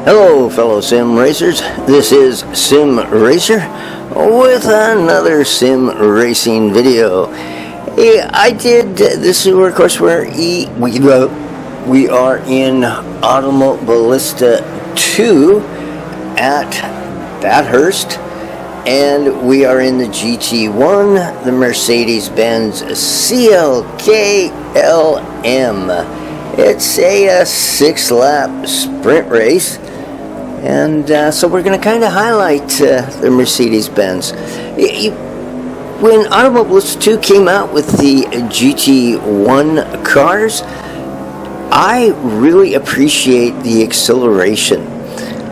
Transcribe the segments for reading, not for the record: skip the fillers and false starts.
Hello fellow sim racers, this is Sim Racer with another sim racing video. I did this is where of course we are in Automobilisita 2 at Bathurst, and we are in the GT1, the Mercedes-Benz CLK LM. It's a 6-lap sprint race, and so we're going to kind of highlight the Mercedes-Benz. When Automobilisita 2 came out with the GT1 cars, I really appreciate the acceleration.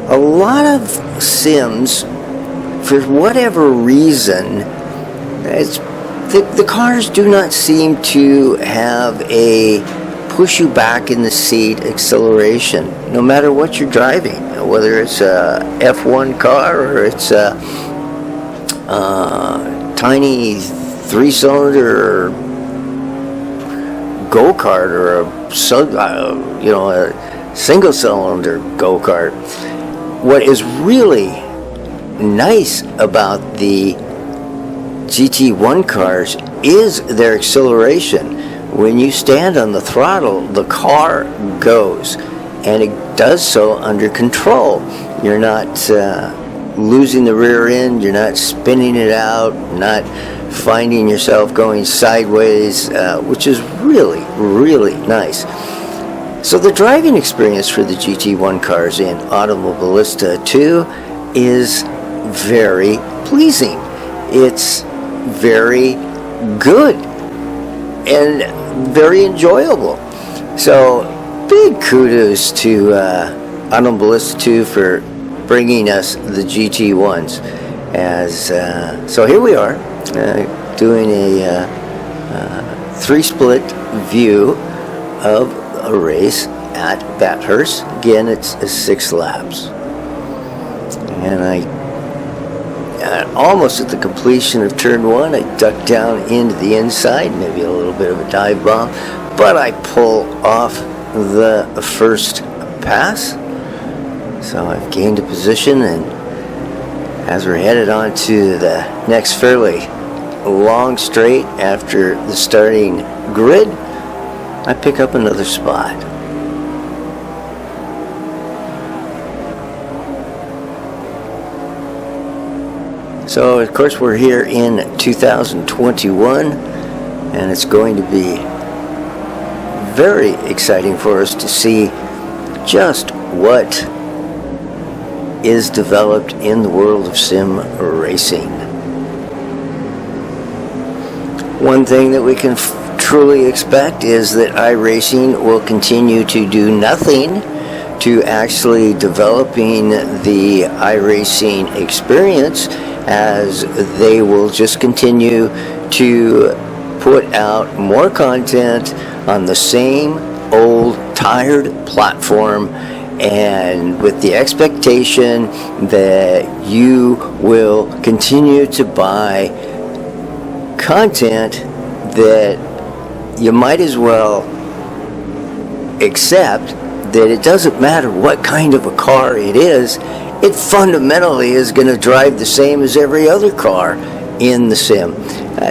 A lot of sims, for whatever reason, the cars do not seem to have a push you back in the seat acceleration, no matter what you're driving, whether it's a F1 car or it's a tiny 3-cylinder go-kart or a single-cylinder go-kart. What is really nice about the GT1 cars is their acceleration. When you stand on the throttle, the car goes, and it does so under control. You're not losing the rear end, you're not spinning it out, not finding yourself going sideways, which is really, really nice. So the driving experience for the GT1 cars in Automobilisita 2 is very pleasing. It's very good and very enjoyable. So big kudos to Automobilisita 2 for bringing us the GT1s. So here we are doing a 3-split view of a race at Bathurst. Again, it's 6 laps, and almost at the completion of turn 1, I duck down into the inside, maybe a little bit of a dive bomb, but I pull off the first pass. So I've gained a position, and as we're headed on to the next fairly long straight after the starting grid, I pick up another spot. So, of course, we're here in 2021, and it's going to be very exciting for us to see just what is developed in the world of sim racing. One thing that we can truly expect is that iRacing will continue to do nothing to actually developing the iRacing experience, as they will just continue to put out more content on the same old tired platform, and with the expectation that you will continue to buy content that you might as well accept that it doesn't matter what kind of a car it is, it fundamentally is going to drive the same as every other car in the sim.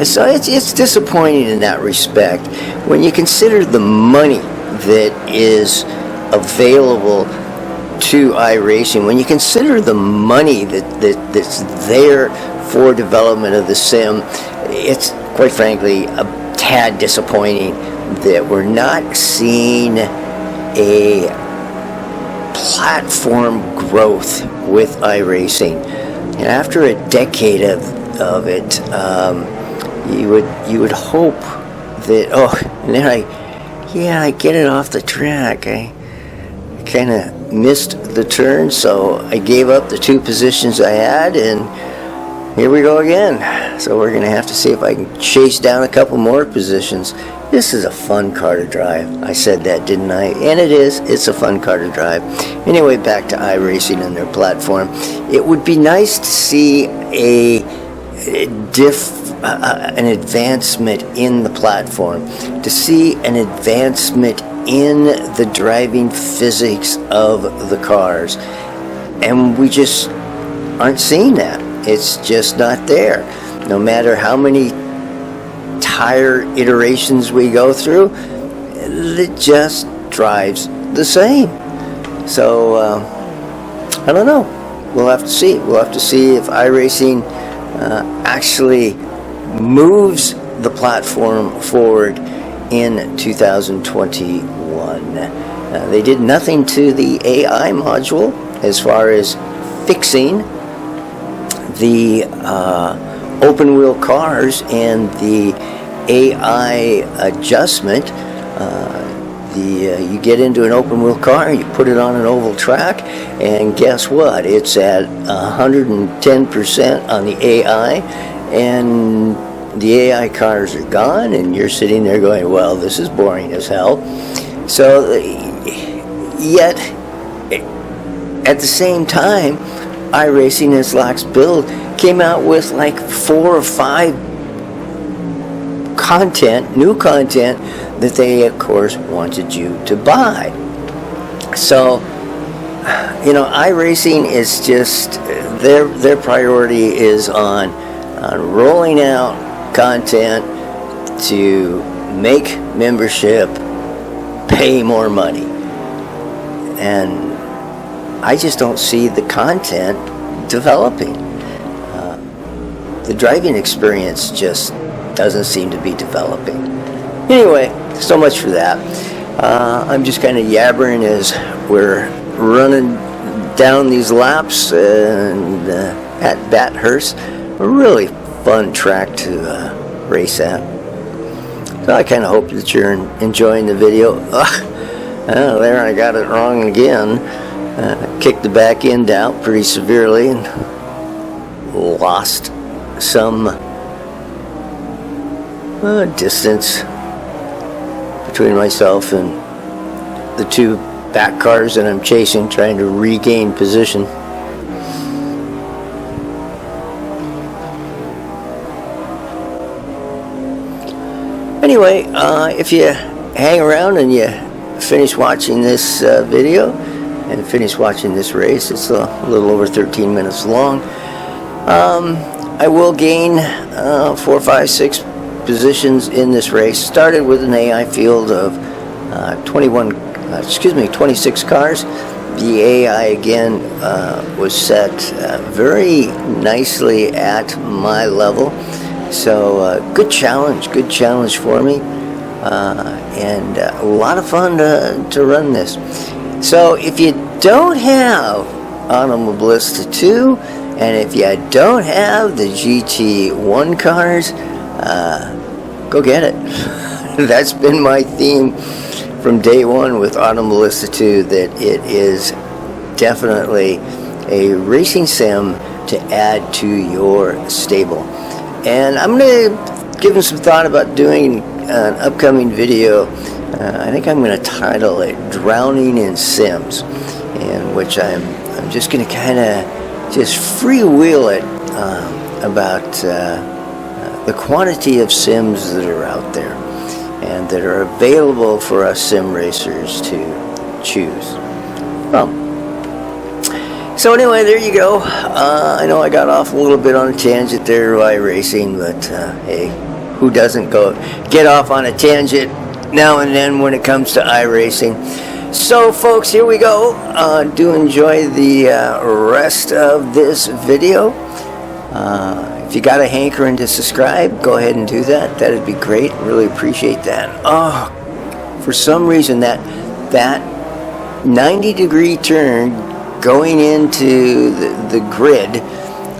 So it's disappointing in that respect. When you consider the money that is available to iRacing, when you consider the money that's there for development of the sim, it's quite frankly a tad disappointing that we're not seeing a platform growth with iRacing. And after a decade of it, you would hope that and then I get it off the track. I kind of missed the turn, so I gave up the 2 positions I had, and here we go again. So we're gonna have to see if I can chase down a couple more positions. This is a fun car to drive. I said that, didn't I? And it is. It's a fun car to drive. Anyway, back to iRacing and their platform. It would be nice to see an advancement in the platform, to see an advancement in the driving physics of the cars. And we just aren't seeing that. It's just not there. No matter how many tire iterations we go through, it just drives the same. So I don't know. We'll have to see. We'll have to see if iRacing actually moves the platform forward in 2021. They did nothing to the AI module as far as fixing the open wheel cars and the AI adjustment. You get into an open wheel car, you put it on an oval track, and guess what? It's at 110% on the AI, and the AI cars are gone, and you're sitting there going, well, this is boring as hell. So, yet, at the same time, iRacing, as Lax Build, came out with like 4 or 5 new content that they, of course, wanted you to buy. So, iRacing is just, their priority is on rolling out content to make membership pay more money. And I just don't see the content developing. The driving experience just doesn't seem to be developing. Anyway, so much for that. I'm just kind of yabbering as we're running down these laps and at Bathurst. A really fun track to race at. So I kind of hope that you're enjoying the video. There I got it wrong again. Kicked the back end out pretty severely and lost some distance between myself and the 2 back cars that I'm chasing, trying to regain position. Anyway, if you hang around and you finish watching this video and finish watching this race, it's a little over 13 minutes long. I will gain 4, 5, 6 positions in this race. Started with an AI field of 26 cars. The AI again was set very nicely at my level. So good challenge for me, and a lot of fun to run this. So if you don't have Automobilisita 2, and if you don't have the GT1 cars, go get it. That's been my theme from day one with Automobilisita 2, that it is definitely a racing sim to add to your stable. And I'm going to give them some thought about doing an upcoming video. I think I'm going to title it Drowning in Sims, in which I'm just going to kind of just freewheel it about the quantity of sims that are out there and that are available for us sim racers to choose from. So anyway, there you go. I know I got off a little bit on a tangent there by racing, but hey, who doesn't get off on a tangent now and then when it comes to iRacing? So folks, here we go. Do enjoy the rest of this video. If you got a hankering to subscribe, go ahead and do that. That'd be great. Really appreciate that. Oh, for some reason that 90-degree turn going into the grid,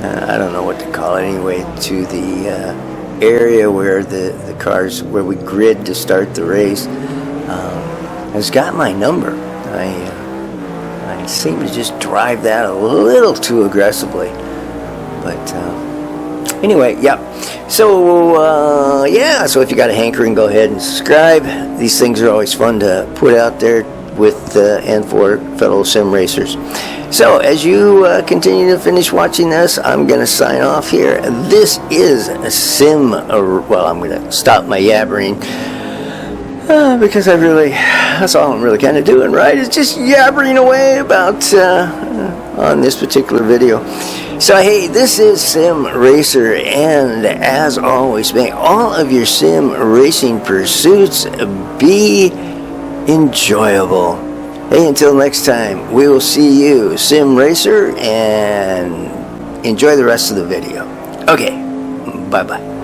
I don't know what to call it anyway, to the area where the cars, where we grid to start the race, has got my number. I seem to just drive that a little too aggressively, but anyway, yeah. So so if you got a hankering, go ahead and subscribe. These things are always fun to put out there with and for fellow sim racers. So as you continue to finish watching this, I'm going to sign off here. This is a sim. Well, I'm going to stop my yabbering because that's all I'm really kind of doing, right? It's just yabbering away about on this particular video. So hey, this is Sim Racer, and as always, may all of your sim racing pursuits be enjoyable. Hey, until next time, we will see you, Sim Racer, and enjoy the rest of the video. Okay, bye-bye.